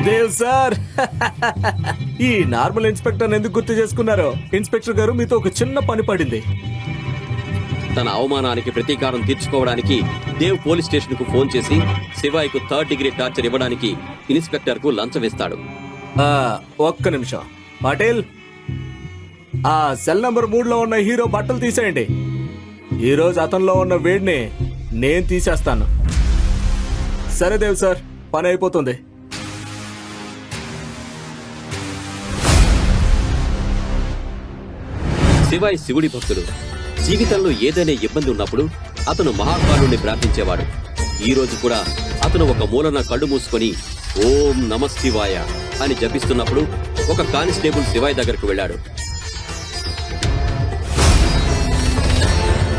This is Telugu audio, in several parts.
దేవ్ సార్ ఈ నార్మల్ ఇన్స్పెక్టర్ ఎందుకు గుర్తు చేసుకున్నారో? ఇన్స్పెక్టర్ గారు మీతో ఒక చిన్న పని పడింది. తన అవమానానికి ప్రతీకారం తీర్చుకోవడానికి దేవ్ పోలీస్ స్టేషన్ కు ఫోన్ చేసి శివాయ్కు 3rd డిగ్రీ టార్చర్ ఇవ్వడానికి ఇన్స్పెక్టర్ కు లంచం ఇస్తాడు. ఒక్క నిమిషం పాటిల్, ఆ సెల్ నంబర్ 3లో ఉన్న హీరో బట్టలు తీసేయండి. ఈ రోజు అతనిలో ఉన్న వేడిని నేను తీసేస్తాను. సరే దేవ్ సార్, పని అయిపోతుంది. శివాయ్ శివుడి భక్తుడు. జీవితంలో ఏదైనా ఇబ్బంది ఉన్నప్పుడు అతను మహాకాలుని ప్రార్థించేవాడు. ఈ రోజు కూడా అతను ఒక మూలన కళ్ళు మూసుకొని ఓం నమ శివాయ అని జపిస్తున్నప్పుడు ఒక కానిస్టేబుల్ శివాయ్ దగ్గరకు వెళ్ళాడు.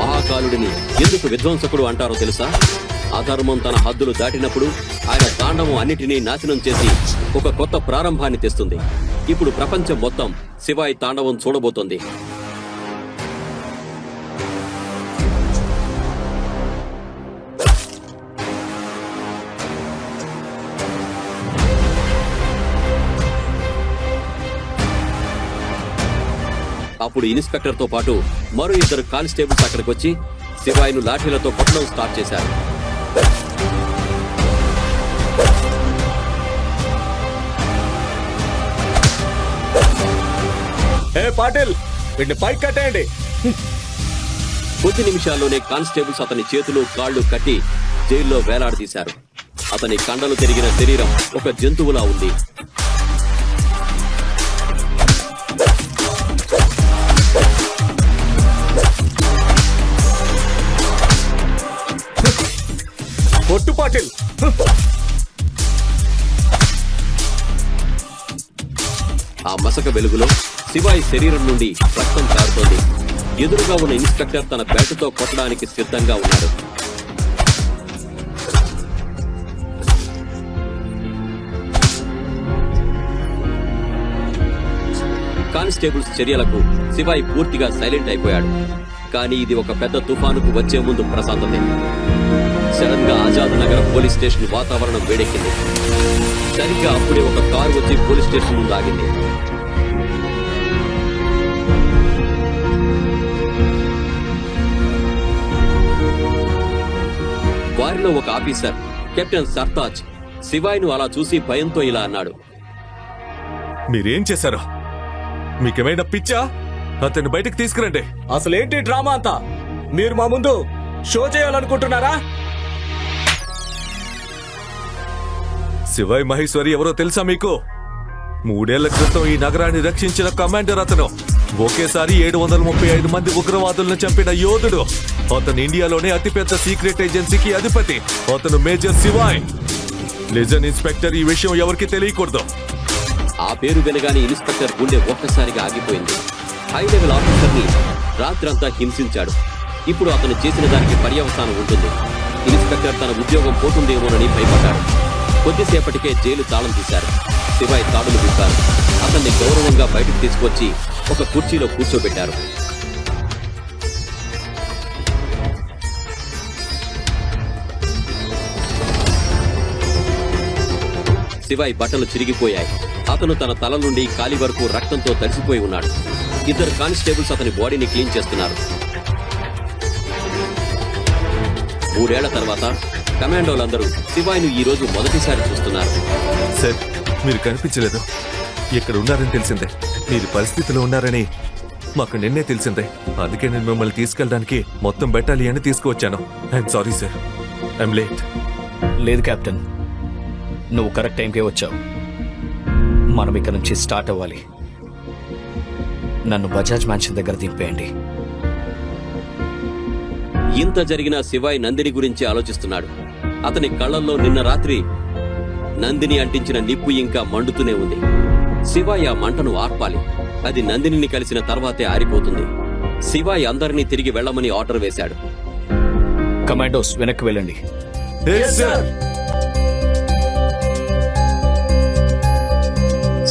మహాకాలుడిని ఎందుకు విధ్వంసకుడు అంటారో తెలుసా? అధర్మం తన హద్దులు దాటినప్పుడు ఆయన తాండవం అన్నిటినీ నాశనం చేసి ఒక కొత్త ప్రారంభాన్ని తెస్తుంది. ఇప్పుడు ప్రపంచం మొత్తం శివాయ్ తాండవం చూడబోతోంది. అప్పుడు ఇన్స్పెక్టర్ తో పాటు మరో 2 కానిస్టేబుల్స్ అక్కడికి వచ్చి శివాయ్ను లాఠీలతో కొట్టడం స్టార్ట్ చేశారు. పాటిల్, వీడిని పైకి కట్టేయండి. కొద్ది నిమిషాల్లోనే కానిస్టేబుల్స్ అతని చేతులు కాళ్లు కట్టి జైల్లో వేలాడదీశారు. అతని కండలు తిరిగిన శరీరం ఒక జంతువులా ఉంది. కొట్టు పాటిల్. ఆ మసక వెలుగులో శివాయ్ శరీరం నుండి రక్తం కారుతోంది. ఎదురుగా ఉన్న ఇన్స్పెక్టర్ తన బ్యాటుతో కొట్టడానికి సిద్ధంగా ఉన్నాడు. కానిస్టేబుల్స్ చర్యలకు శివాయ్ పూర్తిగా సైలెంట్ అయిపోయాడు. కానీ ఇది ఒక పెద్ద తుఫానుకు వచ్చే ముందు ప్రశాంతతే. సడన్ గా ఆజాద్ నగర్ పోలీస్ స్టేషన్ వాతావరణం వేడెక్కింది. సరిగ్గా అప్పుడే ఒక కారు వచ్చి పోలీస్ స్టేషన్ ముందు ఆగింది. వారిలో ఒక ఆఫీసర్ కెప్టెన్ సర్తాజ్ శివాయ్ను అలా చూసి భయంతో ఇలా అన్నాడు. మీరేం చేశారు? మీకేమైనా పిచ్చా? అతన్ని బయటకు తీసుకురండి. అసలేంటి డ్రామా అంతా? మీరు మా ముందు షో చేయాలనుకుంటున్నారా? శివాయ్ మహేశ్వరి ఎవరో తెలుసా మీకు? 3 ఏళ్ల క్రితం ఈ నగరాన్ని రక్షించిన కమాండర్ అతను. ఒకేసారి 735 మంది ఉగ్రవాదులను చంపిన యోధుడు. అతను ఇండియాలోనే అతిపెద్ద సీక్రెట్ ఏజెన్సీకి అధిపతి. అతను మేజర్ శివాయ్. లిజన్ ఇన్స్పెక్టర్, ఈ విషయం ఎవరికి తెలియకూడదు. ఆ పేరు వినగానే ఇన్స్పెక్టర్ గుండె ఒక్కసారిగా ఆగిపోయింది. హై లెవెల్ ఆఫీసర్ ని రాత్రంతా హింసించాడు. ఇప్పుడు అతను చేసిన దానికి పర్యవసానం ఉంటుంది. ఇన్స్పెక్టర్ తన ఉద్యోగం పోతుందేమోనని భయపడ్డాడు. కొద్దిసేపటికే జైలు తాళం తీశారు. శివాయ్ తాడులు విప్పారు. అతన్ని గౌరవంగా బయటకు తీసుకొచ్చి ఒక కుర్చీలో కూర్చోబెట్టారు. శివాయ్ బట్టలు చిరిగిపోయాయి. అతను తన తల నుండి కాలి వరకు రక్తంతో తడిసిపోయి ఉన్నాడు. 2 కానిస్టేబుల్స్ అతని బాడీని క్లీన్ చేస్తున్నారు. 3 ఏళ్ల తర్వాత కమాండోలందరూ శివాయ్ను ఈ రోజు మొదటిసారి చూస్తున్నారు. సార్, మీరు కనిపించలేదు. ఇక్కడ ఉన్నారని తెలిసిందే. మీరు పరిస్థితిలో ఉన్నారని మాకు నిన్నే తెలిసిందే. అందుకే నేను మిమ్మల్ని తీసుకెళ్ళడానికి మొత్తం బెటాలియన్ తీసుకువచ్చాను. I'm sorry sir, I'm late. లేదు కెప్టెన్, నువ్వు కరెక్ట్ టైంకే వచ్చావు. మనం ఇక్కడ నుంచి స్టార్ట్ అవ్వాలి. నన్ను బజాజ్ మ్యాన్షన్ దగ్గర దింపేయండి. ఇంత జరిగినా శివాయ్ నందిని గురించి ఆలోచిస్తున్నాడు. అతని కళ్ళల్లో నిన్న రాత్రి నందిని అంటించిన నిప్పు ఇంకా మండుతూనే ఉంది. శివాయ్ ఆ మంటను ఆర్పాలి. అది నందినిని కలిసిన తర్వాతే ఆరిపోతుంది. శివాయ్ అందరినీ తిరిగి వెళ్లమని ఆర్డర్ వేశాడు. కమాండోస్ వెనక్కి వెళ్ళండి.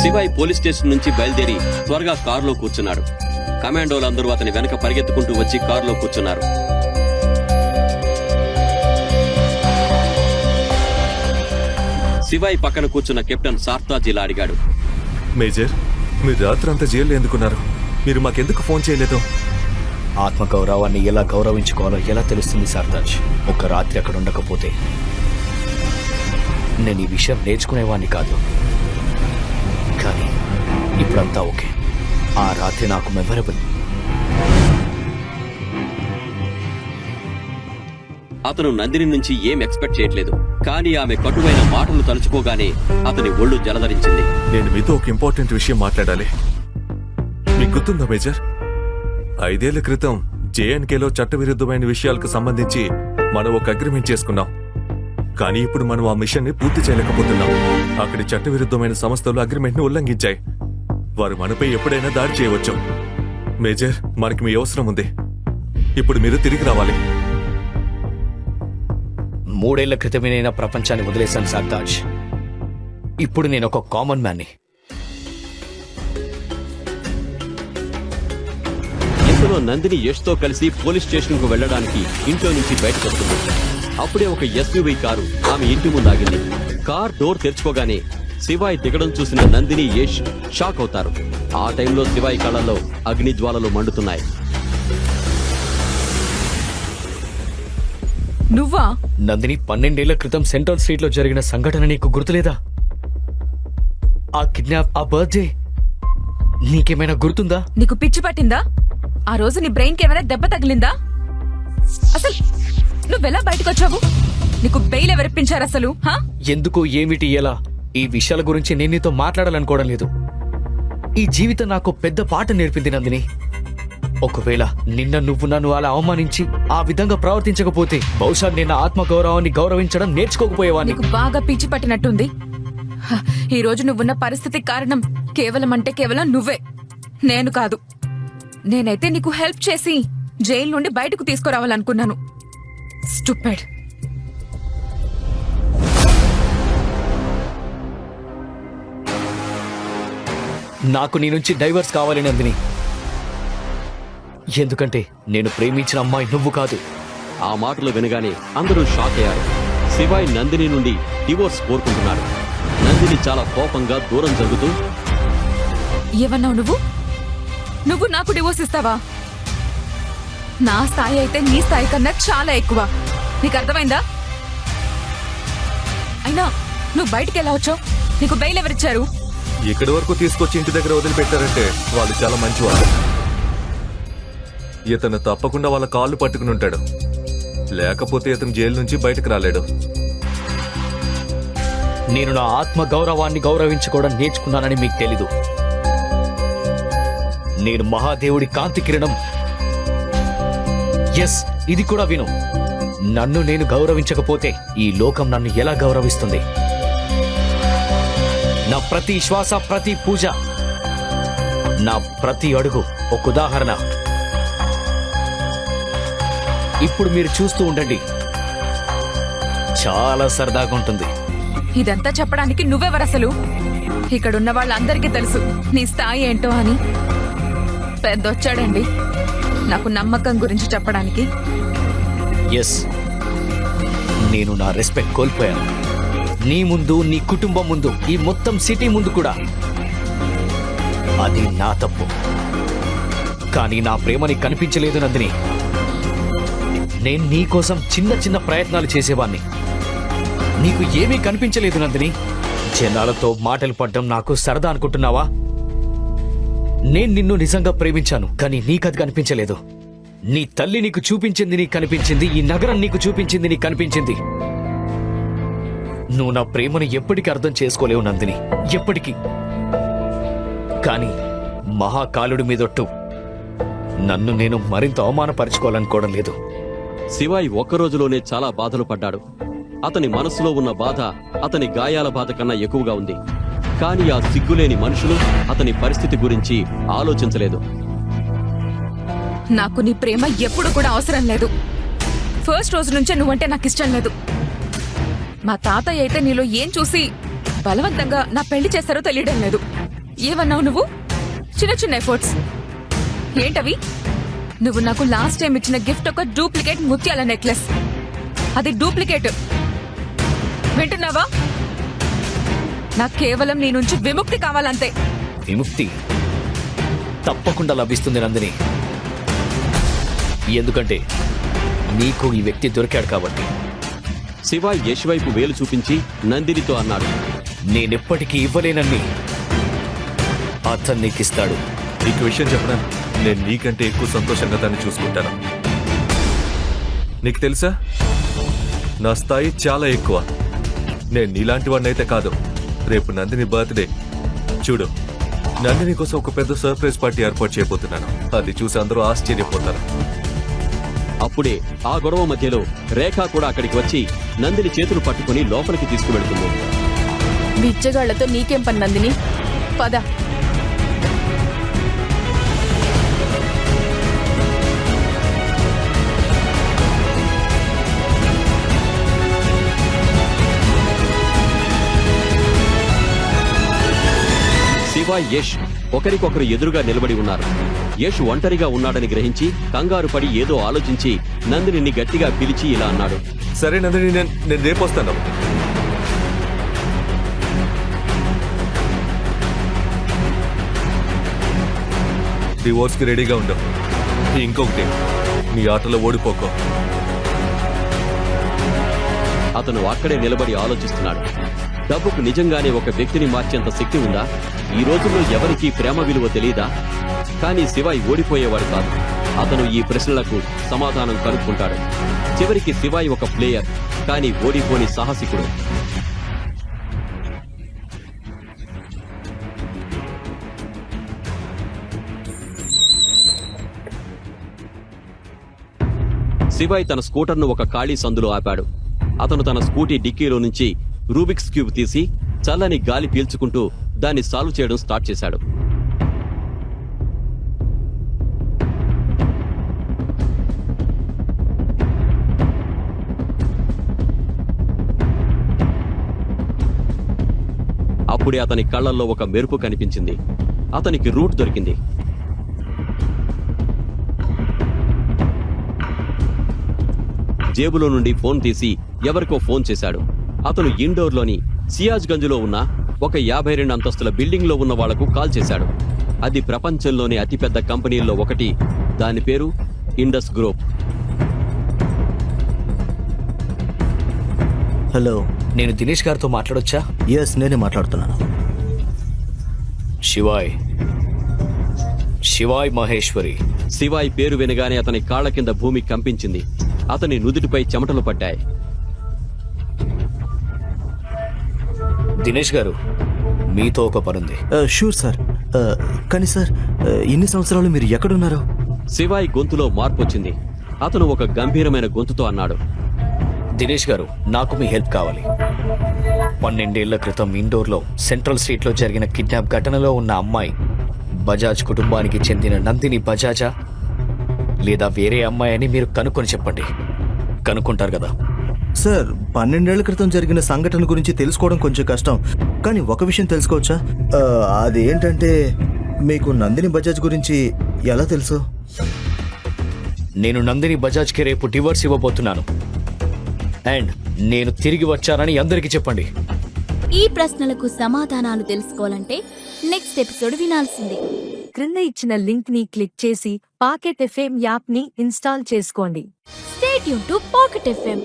శివాయ్ పోలీస్ స్టేషన్ నుంచి బయలుదేరి త్వరగా కారులో కూర్చున్నాడు. కమాండోలందరూ అతని వెనక పరిగెత్తుకుంటూ వచ్చి కారులో కూర్చున్నారు. శివాయి పక్కన కూర్చున్న కెప్టెన్ సార్తాజ్ ఇలా అడిగాడు. మేజర్, మీరు రాత్రంతా జైల్లో ఎందుకున్నారు? మీరు మాకెందుకు ఫోన్ చేయలేదు? ఆత్మగౌరవాన్ని ఎలా గౌరవించుకోవాలో ఎలా తెలుస్తుంది సార్తాజ్? ఒక రాత్రి అక్కడ ఉండకపోతే నేను ఈ విషయం నేర్చుకునేవాడిని కాదు. కానీ ఇప్పుడంతా ఓకే. ఆ రాత్రి నాకు మెమరబుల్. అతను నందిని నుంచి ఏం ఎక్స్పెక్ట్ చేయట్లేదు, కానీ ఆమె కటువైన మాటలు తలుచుకోగానే అతని ఒళ్ళు జలధరించింది. నేను మీతో ఒక ఇంపార్టెంట్ విషయం మాట్లాడాలి. మీకు గుర్తుందా మేజర్? 5 ఏళ్ల క్రితం జేఎన్కేలో చట్టవిరుద్ధమైన విషయాలకు సంబంధించి మనం ఒక అగ్రిమెంట్ చేసుకున్నాం. కానీ ఇప్పుడు మనం ఆ మిషన్ ని పూర్తి చేయలేకపోతున్నాం. అక్కడి చట్టవిరుద్ధమైన సంస్థలు అగ్రిమెంట్ ని ఉల్లంఘించాయి. వారు మనపై ఎప్పుడైనా దాడి చేయవచ్చు. మేజర్, మనకి మీ అవసరం ఉంది. ఇప్పుడు మీరు తిరిగి రావాలి. 3 ఏళ్ల క్రితమే నేను ప్రపంచాన్ని వదిలేశాను సార్తాజ్. ఇప్పుడు నేను ఒక కామన్ మ్యాన్ని. ఇంతలో నందిని యష్తో కలిసి పోలీస్ స్టేషన్ కు వెళ్లడానికి ఇంట్లో నుంచి బయటకు వస్తుంది. అప్పుడే ఒక ఎస్యూవీ కారు ఆమె ఇంటి ముందు ఆగింది. కార్ డోర్ తెరుచుకోగానే శివాయి దిగడం చూసిన నందిని యష్ షాక్ అవుతారు. ఆ టైంలో శివాయి కళ్ళలో అగ్ని జ్వాలలు మండుతున్నాయి. నువ్వా? నందిని, 12 ఏళ్ల క్రితం సెంట్రల్ స్ట్రీట్ లో జరిగిన సంఘటన నీకు గుర్తులేదా? ఆ కిడ్నాప్, ఆ బర్త్డే నీకేమైనా గుర్తుందా? నీకు పిచ్చి పట్టిందా? ఆ రోజు నీ బ్రెయిన్ కి ఏమైనా దెబ్బ తగిలిందా? అసలు నువ్వెలా బయటకు వచ్చావు? నీకు బెయిల్ ఎవరిప్పించారు అసలు? ఎందుకు, ఏమిటి, ఎలా? ఈ విషయాల గురించి నేను నీతో మాట్లాడాలనుకోవడం లేదు. ఈ జీవితం నాకు పెద్ద పాఠం నేర్పింది నందిని. ఒకవేళ నిన్న నువ్వు నన్ను అలా అవమానించి ఆ విధంగా ప్రవర్తించకపోతే బహుశా నేను ఆత్మగౌరవాన్ని గౌరవించడం నేర్చుకోకపోయేవాడిని. నీకు బాగా పిచ్చి పట్టినట్టుంది. ఈ రోజు నువ్వున్న పరిస్థితికి కారణం కేవలం నువ్వే, నేను కాదు. నేనైతే నీకు హెల్ప్ చేసి జైలు నుండి బయటకు తీసుకురావాలనుకున్నాను. స్టూపిడ్. నాకు నీ నుంచి డైవర్స్ కావాలి నందిని. ఎందుకంటే నేను ప్రేమించిన అమ్మాయి నువ్వు కాదు. ఆ మాటలు వినగానే అందరూ షాక్ అయ్యారు. శివాయి నందిని నుండి డివోర్స్ కోరుకుంటున్నాడు. నందిని చాలా కోపంగా దూరం జరుగుతూ, ఏమన్నావు నువ్వు? నువ్వు నాకు డివోర్స్ ఇస్తావా? నా స్థాయి అయితే నీ స్థాయి కన్నా చాలా ఎక్కువ. నీకు అర్థమైందా? అయినా నువ్వు బయటికి ఎలా వచ్చావు? నీకు బెయిల్ ఎవరిచ్చారు? ఇక్కడి వరకు తీసుకొచ్చి ఇంటి దగ్గర వదిలిపెట్టారంటే వాళ్ళు చాలా మంచివాళ్ళు. ఇతను తప్పకుండా వాళ్ళ కాళ్ళు పట్టుకుని ఉంటాడు, లేకపోతే ఇతను జైలు నుంచి బయటకు రాలేడు. నేను నా ఆత్మ గౌరవాన్ని గౌరవించుకోవడం నేర్చుకున్నానని మీకు తెలీదు. నేను మహాదేవుడి కాంతి కిరణం. ఎస్, ఇది కూడా విను. నన్ను నేను గౌరవించకపోతే ఈ లోకం నన్ను ఎలా గౌరవిస్తుంది? నా ప్రతి శ్వాస, ప్రతి పూజ, నా ప్రతి అడుగు ఒక ఉదాహరణ. ఇప్పుడు మీరు చూస్తూ ఉండండి, చాలా సరదాగా ఉంటుంది. ఇదంతా చెప్పడానికి నువ్వెవరసలు? ఇక్కడున్న వాళ్ళందరికీ తెలుసు నీ స్థాయి ఏంటో అని. పెద్దొచ్చాడండి నాకు నమ్మకం గురించి చెప్పడానికి. ఎస్, నేను నా రెస్పెక్ట్ కోల్పోయాను. నీ ముందు, నీ కుటుంబం ముందు, ఈ మొత్తం సిటీ ముందు కూడా. అది నా తప్పు. కానీ నా ప్రేమ నీకు కనిపించలేదు నందిని. నేను నీ కోసం చిన్న చిన్న ప్రయత్నాలు చేసేవాణ్ణి. నీకు ఏమీ కనిపించలేదు నందిని. జనాలతో మాటలు పడ్డం నాకు సరదా అనుకుంటున్నావా? నేను నిన్ను నిజంగా ప్రేమించాను, కానీ నీకది కనిపించలేదు. నీ తల్లి నీకు చూపించింది నీకు కనిపించింది, ఈ నగరం నీకు చూపించింది నీకు కనిపించింది. నువ్వు నా ప్రేమను ఎప్పటికీ అర్థం చేసుకోలేవు నందిని, ఎప్పటికీ. కానీ మహాకాలుడి మీదొట్టు నన్ను నేను మరింత అవమానపరుచుకోవాలనుకోవడం లేదు. శివాయి ఒక్క రోజులోనే చాలా బాధలు పడ్డాడు. అతని మనసులో ఉన్న బాధ అతని గాయాల బాధ కన్నా ఎక్కువగా ఉంది. కానీ ఆ సిగ్గులేని మనుషులు అతని పరిస్థితి గురించి ఆలోచించలేదు. నాకు నీ ప్రేమ ఎప్పుడు కూడా అవసరం లేదు. ఫస్ట్ రోజు నుంచే నువ్వంటే నాకు ఇష్టం లేదు. మా తాతయ్య అయితే నీలో ఏం చూసి బలవంతంగా నా పెళ్లి చేస్తారో తెలియడం లేదు. ఏమన్నావు నువ్వు? చిన్న చిన్న ఎఫర్ట్స్ ఏంటవి? నువ్వు నాకు లాస్ట్ టైం ఇచ్చిన గిఫ్ట్ ఒక డూప్లికేట్ ముత్యాల నెక్లెస్. అది డూప్లికేట్. వింటున్నావా? నాకు కేవలం నీ నుంచి విముక్తి కావాలంతే. విముక్తి తప్పకుండా లభిస్తుంది నందిని. ఎందుకంటే నీకు ఈ వ్యక్తి దొరికాడు కాబట్టి. శివ యష్ వైపు వేలు చూపించి నందినితో అన్నాడు, నేనెప్పటికీ ఇవ్వలేనన్ని అతను నీకిస్తాడు. నీకు విషయం చెప్పనా, నేను నీకంటే ఎక్కువ సంతోషంగా దాన్ని చూసుకుంటాను. నీకు తెలుసా, నా స్థాయి చాలా ఎక్కువ. నేను నీలాంటి వాడినైతే కాదు. రేపు నందిని బర్త్డే. చూడు, నందిని కోసం ఒక పెద్ద సర్ప్రైజ్ పార్టీ ఏర్పాటు చేయబోతున్నాను. అది చూసి అందరూ ఆశ్చర్యపోతారు. అప్పుడే ఆ గొడవ మధ్యలో రేఖ కూడా అక్కడికి వచ్చి నందిని చేతులు పట్టుకుని లోపలికి తీసుకువెళ్తుంది. బిచ్చగాళ్లతో నీకేం పని నందిని, పద. శివ యష్ ఒకరికొకరు ఎదురుగా నిలబడి ఉన్నారు. యష్ ఒంటరిగా ఉన్నాడని గ్రహించి కంగారు పడి ఏదో ఆలోచించి నందిని గట్టిగా పిలిచి ఇలా అన్నాడు, సరే నందిని, నేను రేపు వస్తాను. డివోర్స్ కి రెడీగా ఉండు. ఇంకొకటి, నీ ఆటలో ఓడిపోకో. అతను అక్కడే నిలబడి ఆలోచిస్తున్నాడు. డబ్బుకు నిజంగానే ఒక వ్యక్తిని మార్చేంత శక్తి ఉందా? ఈ రోజుల్లో ఎవరికీ ప్రేమ విలువ తెలీదా? కానీ శివాయ్ ఓడిపోయేవాడు కాదు. అతను ఈ ప్రశ్నలకు సమాధానం కనుక్కుంటాడు. చివరికి శివాయ్ ఒక ప్లేయర్, కానీ ఓడిపోని సాహసికుడు. శివాయ్ తన స్కూటర్ను ఒక ఖాళీ సందులో ఆపాడు. అతను తన స్కూటీ డిక్కీలో నుంచి రూబిక్స్ క్యూబ్ తీసి చల్లని గాలి పీల్చుకుంటూ దాన్ని సాల్వ్ చేయడం స్టార్ట్ చేశాడు. అప్పుడే అతని కళ్ళల్లో ఒక మెరుపు కనిపించింది. అతనికి రూట్ దొరికింది. జేబులో నుండి ఫోన్ తీసి ఎవరికో ఫోన్ చేశాడు. అతను ఇండోర్లోని సియాజ్గంజ్లో ఉన్న ఒక 52 అంతస్తుల బిల్డింగ్లో ఉన్న వాళ్లకు కాల్ చేశాడు. అది ప్రపంచంలోని అతిపెద్ద కంపెనీల్లో ఒకటి. దాని పేరు ఇండస్ గ్రూప్. హలో, నేను దినేష్ గారితో మాట్లాడొచ్చా? ఎస్, నేనే మాట్లాడుతున్నాను. శివాయ్ మహేశ్వరి. శివాయ్ పేరు వినగానే అతని కాళ్ల కింద భూమి కంపించింది. అతని నుదుటిపై చెమటలు పడ్డాయి. దినేష్ గారు, మీతో ఒక పనుంది. Sure sir. కానీ సార్, ఇన్ని సంవత్సరాలు మీరు ఎక్కడున్నారు? శివాయ్ గొంతులో మార్పు వచ్చింది. అతను ఒక గంభీరమైన గొంతుతో అన్నాడు, దినేష్ గారు, నాకు మీ హెల్ప్ కావాలి. 12 ఏళ్ల క్రితం ఇండోర్లో సెంట్రల్ స్ట్రీట్లో జరిగిన కిడ్నాప్ ఘటనలో ఉన్న అమ్మాయి బజాజ్ కుటుంబానికి చెందిన నందిని బజాజా లేదా వేరే అమ్మాయి అని మీరు కనుక్కొని చెప్పండి. కనుక్కుంటారు కదా? సార్, 12 ఏళ్ల క్రితం జరిగిన సంఘటన గురించి తెలుసుకోవడం కొంచెం కష్టం. కానీ ఒక విషయం తెలుసుకోవచ్చా? అదేంటంటే, మీకు నందిని బజాజ్ గురించి ఎలా తెలుసు? నేను నందిని బజాజ్కి రేపు డివోర్స్ ఇవ్వబోతున్నాను. అండ్ నేను తిరిగి వచ్చానని అందరికీ చెప్పండి. ఈ ప్రశ్నలకు సమాధానాలు తెలుసుకోవాలంటే నెక్స్ట్ ఎపిసోడ్ వినాల్సిందే. క్రింద ఇచ్చిన లింక్ ని క్లిక్ చేసి పాకెట్ ఎఫ్ఎం యాప్ ని ఇన్స్టాల్ చేసుకోండి. Stay tune to pocket FM.